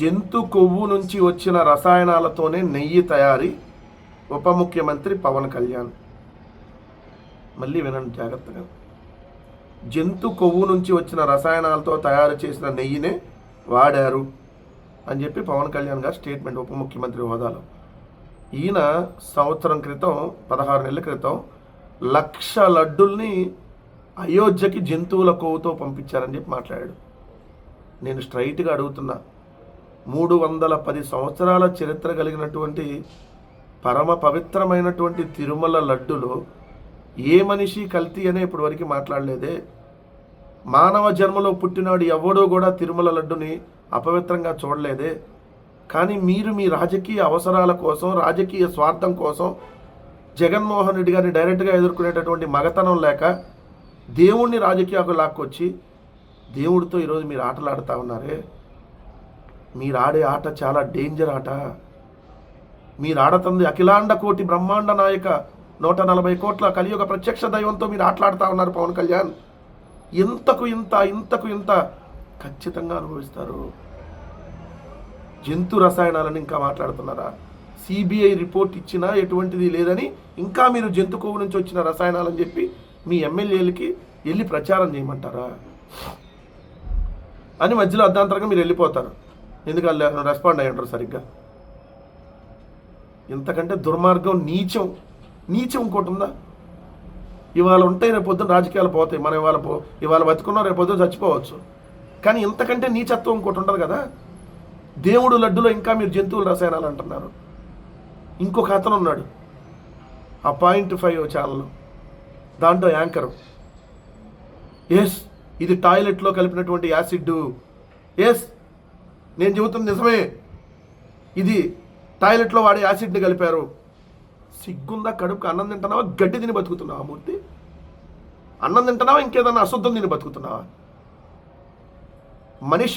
జంతు కొవ్వు నుంచి వచ్చిన రసాయనాలతోనే నెయ్యి తయారీ ఉప ముఖ్యమంత్రి పవన్ కళ్యాణ్. మళ్ళీ వినండి జాగ్రత్తగా. జంతు కొవ్వు నుంచి వచ్చిన రసాయనాలతో తయారు చేసిన నెయ్యినే వాడారు అని చెప్పి పవన్ కళ్యాణ్ గారు స్టేట్మెంట్ ఉప ముఖ్యమంత్రి హోదాలో. ఈయన సంవత్సరం క్రితం 16 నెలల క్రితం 1,00,000 లడ్డుల్ని అయోధ్యకి జంతువుల కొవ్వుతో పంపించారని చెప్పి మాట్లాడాడు. నేను స్ట్రైట్గా అడుగుతున్నా, 310 సంవత్సరాల చరిత్ర కలిగినటువంటి పరమ పవిత్రమైనటువంటి తిరుమల లడ్డులో ఏ మనిషి కల్తీ అనే ఇప్పటివరకు మాట్లాడలేదే. మానవ జన్మలో పుట్టినాడు ఎవడో కూడా తిరుమల లడ్డుని అపవిత్రంగా చూడలేదే. కానీ మీరు మీ రాజకీయ అవసరాల కోసం, రాజకీయ స్వార్థం కోసం జగన్మోహన్ రెడ్డి గారిని డైరెక్ట్గా ఎదుర్కొనేటటువంటి మగతనం లేక దేవుణ్ణి రాజకీయాలకు లాక్కొచ్చి దేవుడితో ఈరోజు మీరు ఆటలాడుతూ ఉన్నారే. మీరు ఆడే ఆట చాలా డేంజర్ ఆట. మీరు ఆడుతుంది అఖిలాండ కోటి బ్రహ్మాండ నాయక 140 కోట్ల కలియుగ ప్రత్యక్ష దైవంతో మీరు ఆటలాడుతూ ఉన్నారు పవన్ కళ్యాణ్. ఇంతకు ఇంత ఖచ్చితంగా అనుభవిస్తారు. జంతు రసాయనాలను ఇంకా మాట్లాడుతున్నారా? సిబిఐ రిపోర్ట్ ఇచ్చినా ఎటువంటిది లేదని ఇంకా మీరు జంతు కొవ్వు నుంచి వచ్చిన రసాయనాలని చెప్పి మీ ఎమ్మెల్యేలకి వెళ్ళి ప్రచారం చేయమంటారా అని మధ్యలో అర్ధాంతరంగా మీరు వెళ్ళిపోతారు. ఎందుకంటే రెస్పాండ్ అయ్యి ఉంటారు సరిగ్గా. ఇంతకంటే దుర్మార్గం, నీచం ఇంకోటి ఉందా? ఇవాళ ఉంటాయి, రేపు పొద్దున రాజకీయాలు పోతాయి. మనం ఇవాళ బతుకున్నాం, రేపు పొద్దున చచ్చిపోవచ్చు. కానీ ఇంతకంటే నీచత్వం ఇంకోటి ఉండదు కదా. దేవుడు లడ్డులో ఇంకా మీరు జంతువుల రసాయనాలు అంటున్నారు. ఇంకొక అతను ఉన్నాడు ఆ .5 ఛానల్, దాంట్లో యాంకరు, ఎస్ ఇది టాయిలెట్లో కలిపినటువంటి యాసిడ్, ఎస్ నేను చెబుతుంది నిజమే, ఇది టాయిలెట్లో వాడే యాసిడ్ని కలిపారు. సిగ్గుందా? కడుపుకి అన్నం తింటున్నావా? గడ్డి తిని బతుకుతున్నావా? మూర్తి, అన్నం తింటున్నావా? ఇంకేదన్నా అశుద్ధం తిని బతుకుతున్నావా? మనిషి